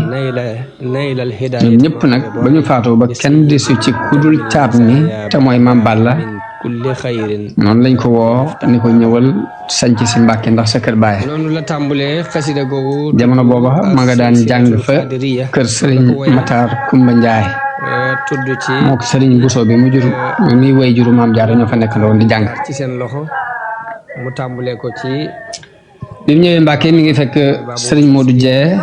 Speaker 3: ñoom ñëpp nag ba ñu faatu ba kenn desu ci kudul caat mi te mooy Maam Balla noonu lañ ko woo ni ko ñëwal sanc si Mbàkke ndax sa kër baay jamono booba ma nga daan jàng fa kër Sëriñ Matar Kumba Njaay mook Sëriñ Buso bi mu jur muy way juru Maam Jaara ñoo fa nekk loon di jàng
Speaker 2: ci seen loxo mu tàmbulee ko ci
Speaker 3: bi mu ñëwee Mbàkke mi ngi fekk Sëriñ Moodu Jee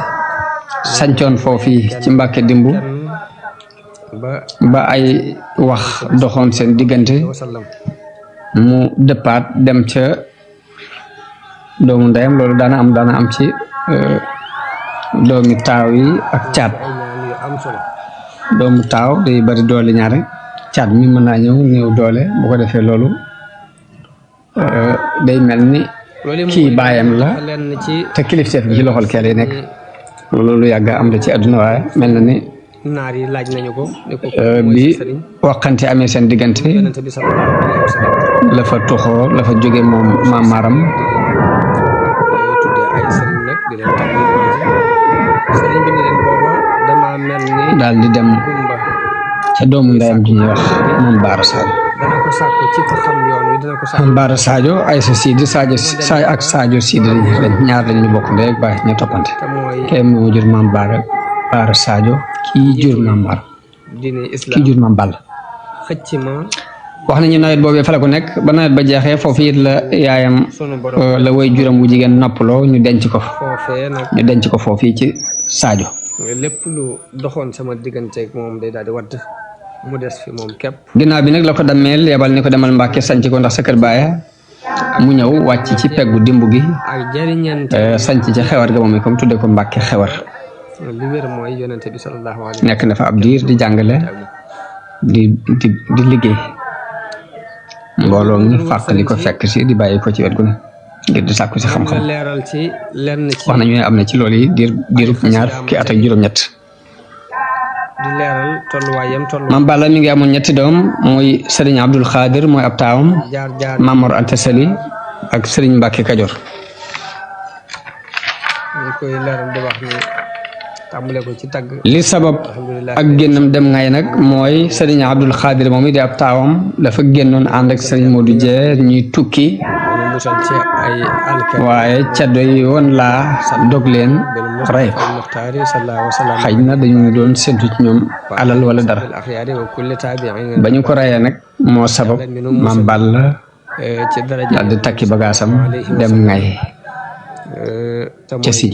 Speaker 3: sancoon foofii ci Mbàkke dimbu ba ay wax doxoon seen diggante mu dëppaat dem ca doomu ndeyam loolu daana am ci doomi taaw yi ak caat doomu taaw day bari doole ñaare caat mi mën naa ñëw néew doole bu ko defee loolu day mel ni kii baayam la te kilifteef gi ci loxol kee lay nekk loolu yàgg am na ci àdduna waaye mel na ni
Speaker 2: naar yi laaj nañu ko
Speaker 3: bi waxante amee seen diggante la fa tuxoo la fa jóge moom Maam Maram
Speaker 2: tuddee ay sëriñ nag di leen tàgg sëriñ bi ni leen booba dama mel ni
Speaker 3: daal di dem ca doomu ndeyam ji ñuy wax moom Baara Sadio
Speaker 2: dana ko sàkku ci ko xam yoon wi dana ko sàkku
Speaker 3: moom Baara Sadio ay sa Sidi Sadio ak Sadio Sidi lañ ñaar lañ ñu bokk ndey ak baay ñu toppante kay moo jur Maam Baara Sadio kii jur Maam Baara kii jur Maam Balla
Speaker 2: xëcc ma
Speaker 3: wax nañu nawet boobee fa la ko nekk ba nawet ba jeexee foofu it la yaayam la way juram bu jigéen noppaloo ñu denc ko foofii ci Sadio
Speaker 2: lépp lu doxoon sama digganteeg moom day daal di wadd mu des fi moom képp
Speaker 3: ginnaaw bi nag la ko dammeel yebal ni ko demal Mbàkke sanc ko ndax sa kër baaya mu ñëw wàcc ci peggu dimbu gi
Speaker 2: ak jariñante
Speaker 3: sanc ci xewar ga moom i comme tudde ko Mbàkke xewar
Speaker 2: li wér mooy yonente bi sallallahu alayhi
Speaker 3: nekk na fa ab diir di jàngale di liggéey mbooloo mi fàq li ko fekk si di bàyyi ko ci wet gu ne ngir di sàkku si xam-xam
Speaker 2: leeral ci lenn ci
Speaker 3: wax nañu ne am na ci loolu yi diirub ñaar fukki at ak juróom-ñett
Speaker 2: di leeral tolluwaayam
Speaker 3: Maam Balla mi ngi amoon ñetti doom muy Sëriñ Abdul Xaadir mooy ab taawam Maam Mor Anta Sali ak Sëriñ Mbàkke Kajoor
Speaker 2: ñu koy leeral di wax ni tàmbale ko ci tagg
Speaker 3: li sabab ak génnam dem ngay nag mooy Sëriñ Abdul Xaadir moom it di ab taawam dafa génnoon ànd ak Sëriñ Moodu Jee ñuy tukki waaye caddo yi woon laa dog leen rey ko xëy na dañu doon séntu ci ñoom alal wala dara ba ñu ko reyee nag moo sabab Maam Balla daal di takki bagaasam dem ngay ca si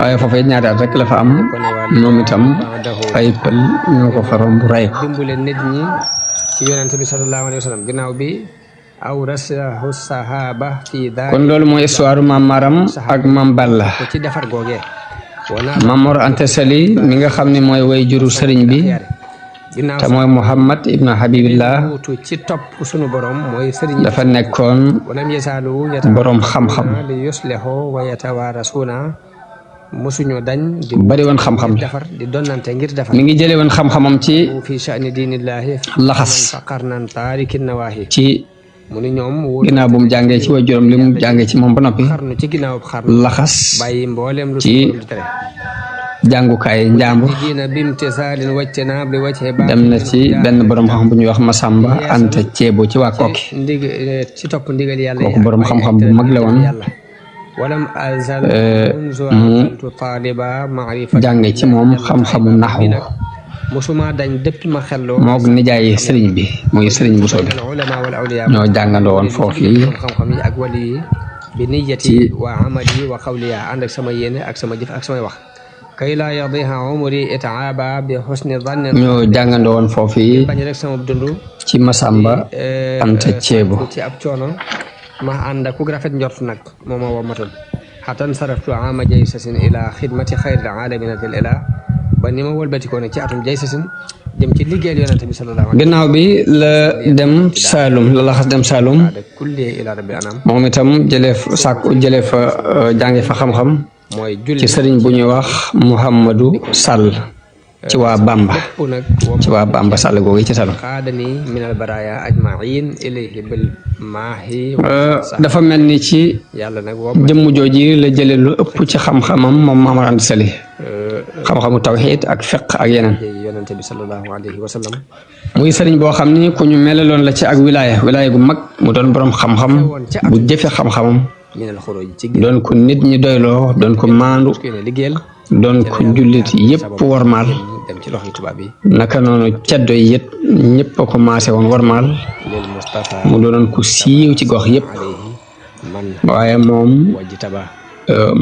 Speaker 3: waaye foofu it ñaari at rek la fa am moom itam ay pël ñoo ko fa romb rey ko
Speaker 2: ci yonent bi sallallahu alayhi wa sallam ginnaaw bi awrasahu sahaba fi
Speaker 3: kon loolu mooy histoire Maam Maram ak Maam Balla
Speaker 2: ci defar googee
Speaker 3: Maam Mor Anta Sali mi nga xam ne mooy way juru sëriñ bi te mooy Muhammad ibnu Habibillah
Speaker 2: ci topp sunu borom mooy sëriñ
Speaker 3: dafa nekkoon borom xam-xam
Speaker 2: musuñu dañ di
Speaker 3: bari woon xam-xam
Speaker 2: defar di donnante ngir defar
Speaker 3: mi ngi jële woon xam-xamam ci
Speaker 2: fi sha'ni dinillahi
Speaker 3: laxas
Speaker 2: qarnan tarikin nawahi
Speaker 3: ci
Speaker 2: mu ni ñoom
Speaker 3: ginnaaw bu mu jàngee ci waajuram li mu jàngee ci moom ba noppi
Speaker 2: xarnu ci ginnaaw xarnu
Speaker 3: laxas
Speaker 2: bàyyi mboolem lu
Speaker 3: ci jàngukaay njàmbur dem na ci benn borom xam bu ñuy wax Masamba Anta Ceebo ci waa Kokki
Speaker 2: ci topp ndigal yàlla
Speaker 3: kooku borom xam-xam bu mag la woon mu jànge ci moom xam-xamu naxwu moog nijaay sëriñ bi muy sëriñ Buso bi ñoo jàngandoo woon foofu yi ci ñoo jàngandoo woon foofu yi ci Masamba Anta Ceebo
Speaker 2: ma ànd ak ku rafet njort nag moom moo wamatoon xatan saraftu ama jaysasin ila xidmati xayril alamina del ila ba ni ma wëlbatikoo nag ci atum jaysasin jëm ci liggéeyal yonente bi sallallahu alayhi
Speaker 3: ginnaaw bi la dem Saalum la laxas dem Saalum
Speaker 2: kulli ila rabbi anam
Speaker 3: moom itam jëlee fa jànge fa xam-xam
Speaker 2: mooy julli
Speaker 3: ci sëriñ bu ñuy wax Mouhamadou Sall ci waa Bamba ci waa Bamba Sall googu ci Sall
Speaker 2: xaadani minal baraya ajmain ilayhi bil maahi
Speaker 3: dafa mel ni ci
Speaker 2: yàlla nag
Speaker 3: jëmm jooji la jële lu ëpp ci xam-xamam moom Maam Mor Anta Sali xam-xamu tawxiid ak fiq ak yeneen
Speaker 2: yonente bi sallallahu alayhi wa sallam
Speaker 3: muy sëriñ boo xam ni ku ñu melaloon la ci ak wilaaya gu mag mu doon borom xam-xam bu jëfe xam-xamam
Speaker 2: minal xuruj ci
Speaker 3: doon ko nit ñi doyloo doon ko maandu
Speaker 2: liggéeyal
Speaker 3: doon ko jullit yépp warmaal
Speaker 2: dem ci loxo tubaab yi
Speaker 3: naka noonu ceddo yi it ñëpp a ko maase woon warmaal
Speaker 2: lil Mustafa
Speaker 3: mu doonoon ku siiw ci gox yépp
Speaker 2: man
Speaker 3: waaye moom
Speaker 2: wajji taba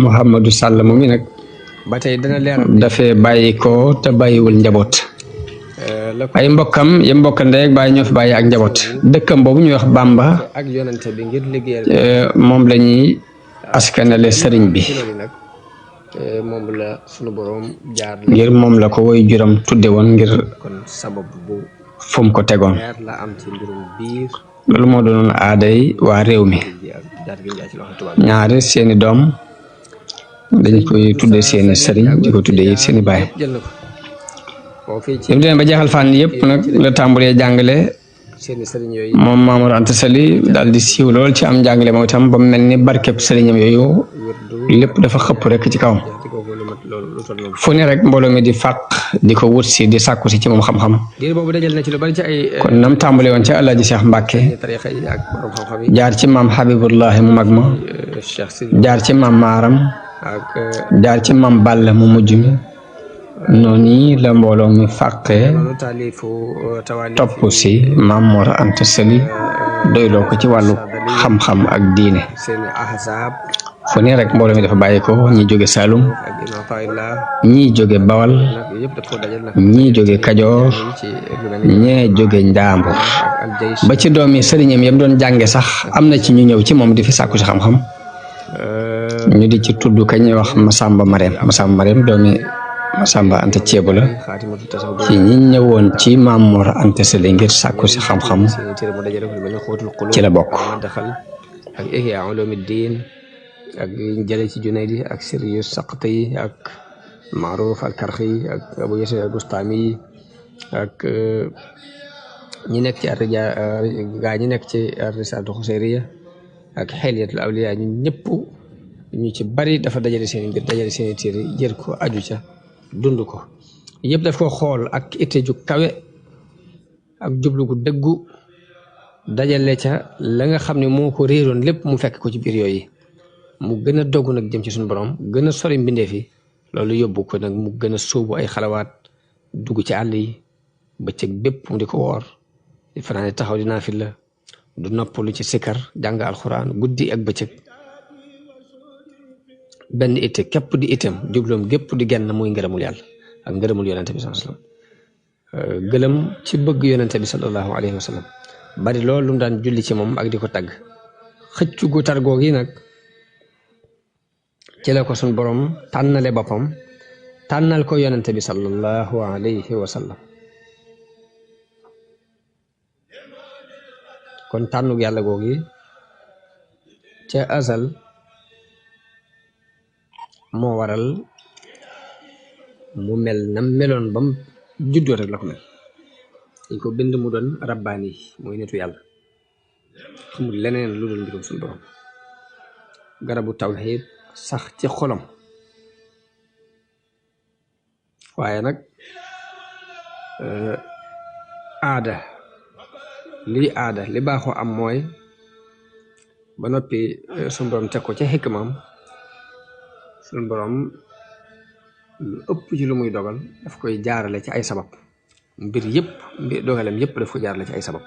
Speaker 3: Mouhamadou Sall moom mi nag
Speaker 2: ba tey dana leer
Speaker 3: dafee bàyyi ko te bàyyiwul njaboot ay mbokkam ya mbokk ndey ak bàyyi ñoo fi bàyyi ak njaboot dëkkam boobu ñuy wax Bamba
Speaker 2: ak yonente bi ngir liggéeyal
Speaker 3: moom la ñuy askanale sëriñ bi
Speaker 2: nag moom la sunu borom jaar
Speaker 3: ngir moom la ko woy juram tudde woon ngir
Speaker 2: kon sabab bu
Speaker 3: fu mu ko tegoon
Speaker 2: leer la am ci mbirum biir
Speaker 3: loolu moo doonoon aaday waa réew mi
Speaker 2: jaar gi jaar ci loxo tubaab
Speaker 3: ñaari seeni doom dañ koy tudde seeni sëriñ di ko tudde it seeni baay
Speaker 2: jël na ko fii ci
Speaker 3: bi mu demee ba jeexal fànn yëpp nag la tàmbalee jàngale
Speaker 2: seeni sëriñ yooyu
Speaker 3: moom Maam Mor Anta Sali daal di siiw lool ci am njàngale moom itam ba mu mel ni barkeb sëriñam yooyu lépp dafa xëpp rek ci kawam fu ne rek mbooloo mi di fàq di ko wut si di sàkku si ci moom xam-xam
Speaker 2: diir boobu dajal na ci lu bari ci ay
Speaker 3: kon nam tàmbale woon ci Alaaji Cheikh Mbàkke
Speaker 2: tarixa yi ak borom xam-xam yi
Speaker 3: jaar ci maam Habibullahi mu mag ma
Speaker 2: Cheikh si
Speaker 3: jaar ci maam Maaram
Speaker 2: ak
Speaker 3: jaar ci maam Balla mu mujj mi noonu la mbooloo mi fàqee
Speaker 2: noonu taalifu tawali
Speaker 3: topp si Maam Mor Anta Sali doyloo ko ci wàllu xam-xam ak diine
Speaker 2: seeni ahzab
Speaker 3: fu ne rek mbooloo mi dafa bàyyi ko ñi jóge Saalum
Speaker 2: ak imam Fayla
Speaker 3: ñii jóge Bawal
Speaker 2: nag yëpp daf ko dajal nag
Speaker 3: ñii jóge Kajoor
Speaker 2: ci lu mel ni
Speaker 3: ñee jóge Njaambur
Speaker 2: ak jaysh
Speaker 3: ba ci doomi sëriñam yam doon jànge sax am na ci ñu ñëw ci moom di fi sàkku ci xam-xam ñu di ci tudd ka ñuy wax Masamba Marème doomi Masamba Anta Ceebu la
Speaker 2: xaatimatu tasawuf
Speaker 3: ci ñi ñëwoon ci Maam Mor Anta Sali ngir sàkku ci xam-xam
Speaker 2: seeni téere mu dajale ko lu mel ni xóotul qulub
Speaker 3: ci la bokk
Speaker 2: daxal ak Ihya Ulumuddin ak yiñ jële ci Junaydi ak Siryu Saqti yi ak Maaruf al-Karxi ak Abu Yasir al-Bustami yi ak ñi nekk ci gaa ñi nekk ci Risalatu Xuseyriya ak Hilyatul Awliya ñu ñëpp ñu ci bari dafa dajale seen mbir dajale seen téere jër ko aju ca dund ko yëpp daf ko xool ak itte ju kawe ak jublu gu dëggu dajale ca la nga xam ne moo ko réeroon lépp mu fekk ko ci biir yooyu mu gën a dogg nag jëm ci suñu borom gën a sori mbindeef yi loolu yóbbu ko nag mu gën a sóobu ay xalawaat dugg ci àll yi bëccëg bépp mu di ko woor di fanaane taxaw di naafila du noppalu ci sikkar jàng alxuraan guddi ak bëccëg benn itte képp di itam jubloom gépp di genn muy ngërëmul yàlla ak ngërëmul yonente bi sallallahu alayhi wasallam gëlëm ci bëgg yonente bi sallallahu alayhi wasallam bari loolu lu mu daan julli ci moom ak di ko tagg xëccu gu tar googi nag ci la ko suñ borom tànnale boppam tànnal ko yonente bi sallallahu alayhi wasallam kon tànnug yàlla googi ca azal moo waral mu mel na meloon bam juddoo rek la ko mel dañ ko bind mu doon rabbaani mooy nitu yàlla xamul leneen lu dul mbirum suñu borom garabu tawxiid sax ci xolam waaye nag aada li baaxoo am mooy ba noppi suñu borom teg ko ca xikmaam suñu borom lu ëpp ci lu muy dogal daf koy jaarale ci ay sabab mbir dogalem yépp daf ko jaarale ci ay sabab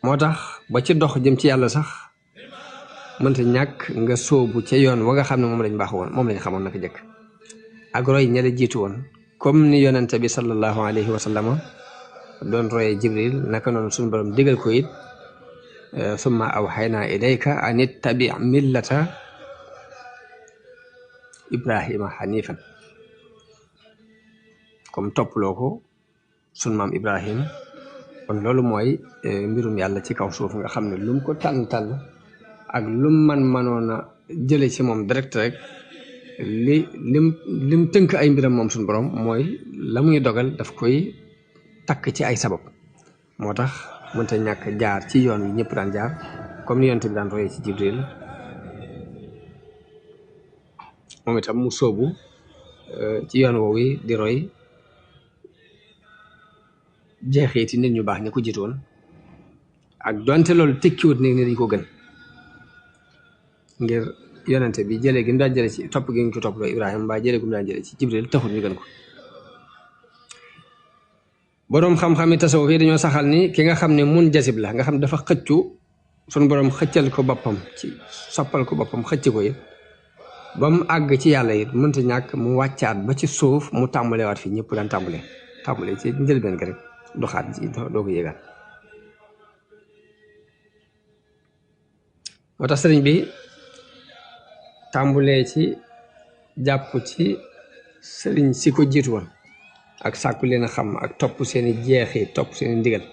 Speaker 2: moo tax ba ci dox jëm ci yàlla sax mënta ñàkk nga sóobu ca yoon wa nga xam ne moom lañ baax woon moom lañ xamoon naka jëkk ak roy ña la jiitu woon comme ni yonente bi sallallahu alayhi wa sallam doon roye jibril naka noonu suñu borom digal ko it summa awxaynaa ilayka an ittabi millata ibrahima xanifan comme topploo ko sun maam ibrahim kon loolu mooy mbirum yàlla ci kaw suuf nga xam ne lu mu ko tànn ak lu man manoon a jële ci moom direct rek lim tënk ay mbiram moom suñu borom mooy la muy dogal daf koy takk ci ay sabab moo tax mënta ñàkk jaar ci yoon wi ñëpp daan jaar comme ni yonent bi daan royee ci Jibril moom itam mu sóobu ci yoon woowu di roy jeexiti nit ñu baax ña ko jiitoon ak donte loolu tekkiwut ne dañ ko gën ngir yonente bi jëlee gi mu daan jële ci topp gi ñu ko topp loo Ibrahima mbaa jëlee gi mu daan jële ci Jibril taxul ñu gën ko boroom xam-xami tasawuf yi dañoo saxal ni ki nga xam ne mun jasib la nga xam dafa xëccu suñu boroom xëccal ko boppam ci soppal ko boppam xëcc ko it ba mu àgg ci yàlla it mënta ñàkk mu wàccaat ba ci suuf mu tàmbalewaat fii ñëpp daan tàmbale ci njëlbeen gi rek doxaat ji doo ko yéegaat moo tax sëriñ bi tàmbulee ci jàpp ci sëriñ si ko jiitu woon ak sàkku leen a xam ak topp seeni jeexi topp seeni ndigal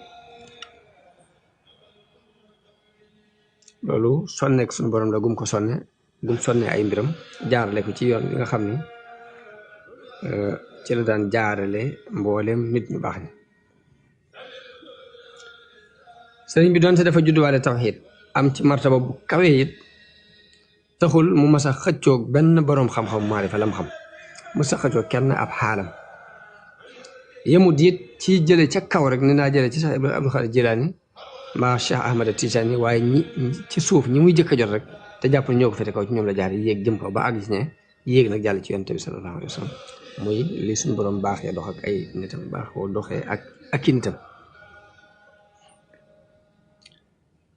Speaker 2: loolu sonneek suñu borom la gum ko sonne ay mbiram jaarale ko ci yoon bi nga xam ni ci la daan jaarale mboolem nit ñu baax ni sëriñ bi doonte dafa judduwaale tawxiid am ci martaba bu kawe it taxul mu mas a xëccoog benn boroom xam-xam maarifa lam xam mas a xëccoog kenn ab xaalam yemut it ci jële ca kaw rek ni naa jële ci Cheikh Abdul Xaadir Jilaani mbaa Cheikh Ahmad Tijaani waaye ñi ci suuf ñi muy jëkk a jot rek te jàpp ne ñoo ko fete kaw ci ñoom la jaar yéeg jëm kaw ba àgg ci ne yéeg nag jàll ci yonent bi sallallahu alayhi wa sallam muy li suñu borom baaxee dox ak ay nitam baaxoo doxee ak i nitam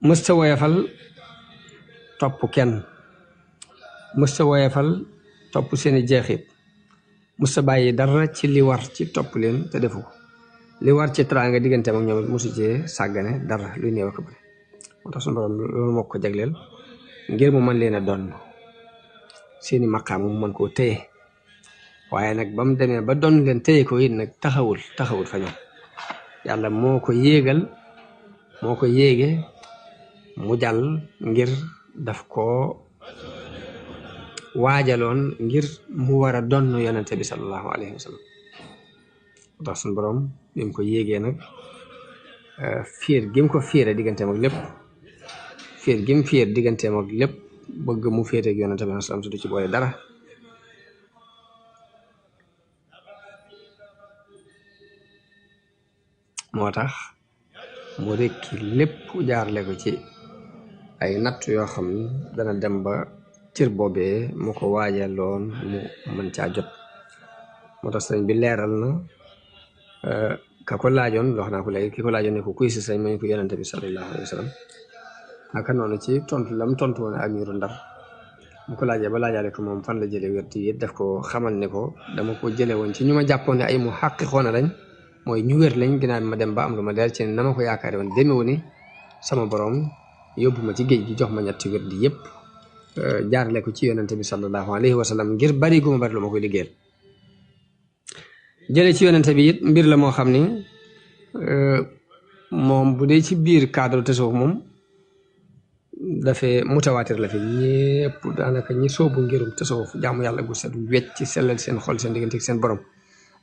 Speaker 2: mësta woyafal topp kenn mësta woyafal topp seeni jeexit mësta bàyyi dara ci li war ci topp leen te defu ko li war ci teraanga digganteem ak ñoom it mosu cee sàggane dara luy néew ak bëri moo tax suñu borom loolu moo ko jagleel ngir mu mën leen a doon seeni maqaam mu mën koo téye waaye nag ba mu demee ba doon leen téye ko it nag taxawul fa ñoom yàlla moo ko yéege mu jàll ngir daf ko waajaloon ngir mu war a donn yonente bi sallallahu alayhi wa sallam moo tax suñu borom bi mu ko yéegee nag fiir gi mu ko fiire digganteem ak lépp fiir gi mu fiir digganteem ak lépp bëgg mu féete ak yonente bi sallallahu alayhi wa sallam du ci boole dara moo tax mu rekki lépp jaarle ko ci ay natt yoo xam ni dana dem ba cër boobee mu ko waajaloon mu mën caa jot moo tax sëñ bi leeral na ka ko laajoon wax naa ko léegi ki ko laajoon ne ko kuy si sëñ ma ñu ko yonente bi sallallahu alayhi wa sallam naka noonu ci tontu lam tontu woon ak ñuru Ndar mu ko laajee ba laajaale ko moom fan la jële wérti it daf ko xamal ne ko dama ko jële woon ci ñu ma jàppoon ne ay mu xàqiqoona lañ mooy ñu wér lañ ginnaaw ma dem ba am lu ma leer ci ne na ma ko yaakaare woon demewu ni sama borom yóbbu ma ci géej gi jox ma ñetti wér di yëpp jaarale ko ci yonente bi sallallahu alayhi wa sallam ngir bari gu ma bari lu ma koy liggéeyal jële ci yonente bi it mbir la moo xam ni moom bu dee ci biir cadre tasawuf moom dafee mutawaatir la fi ñëpp daanaka ñi soobu ngirum tasawuf jaamu yàlla gu set wecc ci sellal seen xol seen diggante ak seen borom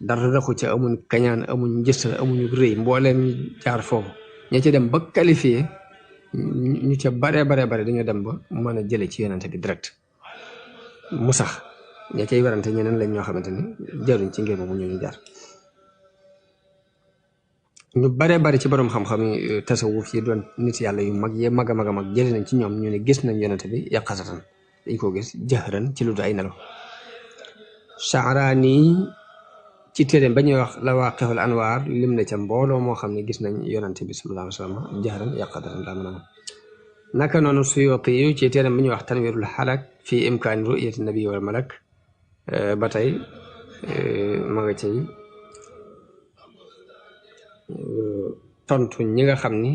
Speaker 2: dara raxu ca amuñ kañaan amuñ njëstal amuñu rëy mbooleem jaar foofu ña ci dem ba qualifié ñu ca bare dañoo dem ba mën a jële ci yonente bi direct mu sax ña cay werante ñeneen lañ ñoo xamante ni jaruñ ci ngir moomu ñu jaar ñu bare ci borom xam-xam yi tasawuf yi doon nit yàlla yu mag yee mag a mag jële nañ ci ñoom ñu ne gis nañ yonente bi yaqasatan dañ koo gis jahran ci lu du ay nelaw Sha'rani ci téeréem ba ñuy wax Lawaqihul Anwaar lim na ca mbooloo moo xam ne gis nañ yonente bi sallallahu alayhi wa sallam jahran yaqasatan laa mën a naka noonu Suyuti yu ci téeréem ba ñuy wax Tanwirul Halak fi imkaani ru'yati nabi wal malak ba tey ma nga cay tontu ñi nga xam ni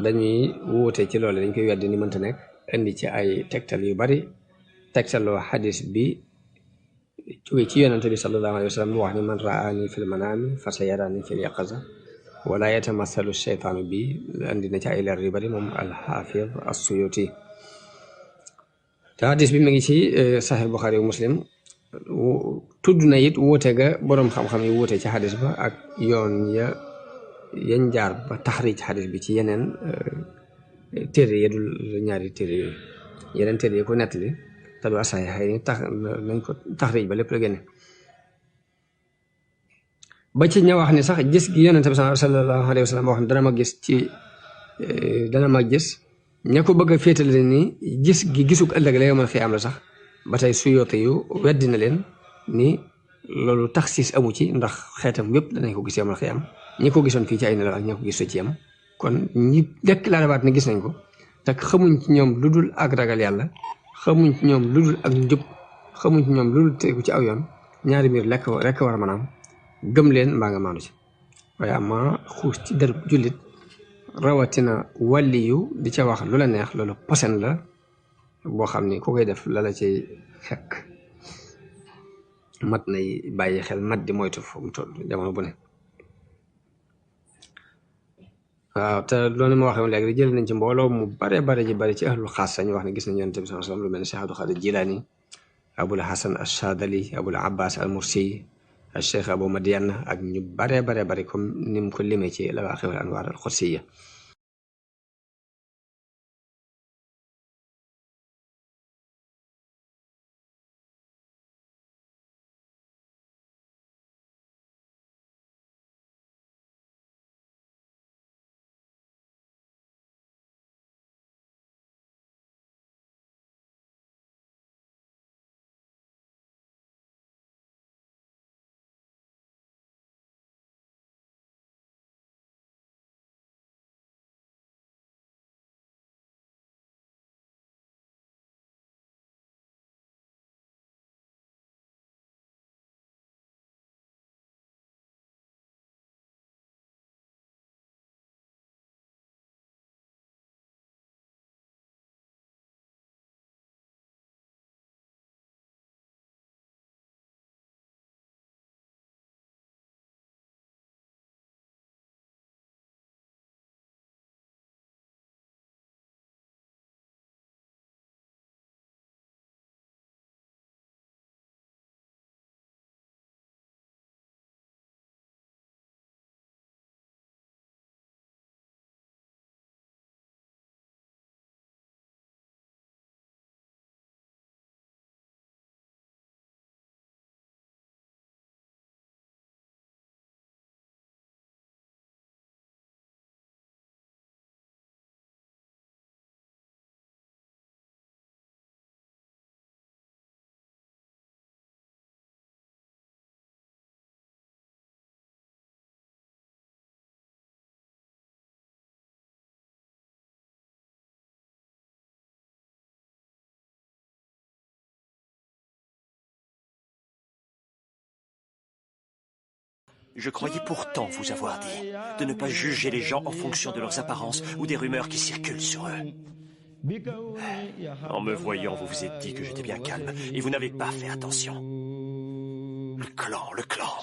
Speaker 2: dañuy wuute ci loolu dañ koy weddi ni mënta nekk indi ci ay tegtal yu bari tegtaloo xadis bi jóge ci yonente bi sallallahu alayhi wa sallam mu wax ni man raani fil manaami fa sayarani fil yaqaza wala yatamasalu cheytaanu bi andi na ci ay leer yu bari moom alxaafid as-Suyuti te hadis bi mu ngi ci Sahih Bukhari yu Muslim tudd na it wuute ga boroom xam-xam yi wuute ci hadis ba ak yoon yañ jaar ba taxriij hadis bi ci yeneen téere yi dul ñaari téere yooyu yeneen téere yi ko nettali te du as-Sahihayn tax nañ ko taxriij ba lépp la génne ba ci ña wax ni sax gis gi yonente bi sallallahu alayhi wa sallam wax ne dana ma gis ña ko bëgg a féetale ni gis gi gisuk ëllëg la yawmal xiyaam la sax ba tey Suyuuti yu weddi na leen ni loolu taxsiis amu ci ndax xeetam yépp danañ ko gis yawmal xiyaam ñi ko gisoon fii ci ay nelaw ak ña ko gis ci yam kon ñi déclaré waat ne gis nañ ko te xamuñ ci ñoom lu dul ak ragal yàlla xamuñ ci ñoom lu dul ak njub xamuñ ci ñoom lu dul tegu ci aw yoon ñaari mbir rekk war a mën a am gëm leen mbaa nga maandu ci waaye ama xuus ci der jullit rawatina wàlliyu di ca wax lu la neex loolu posen la boo xam ni ku koy def la la ci fekk mat nay bàyyi xel mat di moytu fu mu toll jamono bu ne waaw te loolu ma waxee léegi jël nañ ci mbooloo mu bari ci ahlul xaas sañ wax ne gis nañ Yonent bi sallallahu alayhi wasallam lu mel ne Cheikh Abdul Xaadir Jilaani Abul Hasan Ash-Shaadili Abul Abbas al-Mursi Cheikh Abu Madian ak ñu bari comme ni mu ko limee ci Lawaaqi'ul Anwaar al-Qudsiyya
Speaker 4: Je croyais pourtant vous avoir dit de ne pas juger les gens en fonction de leurs apparences ou des rumeurs qui circulent sur eux. En me voyant, vous vous êtes dit que j'étais bien calme et vous n'avez pas fait attention. Le clan.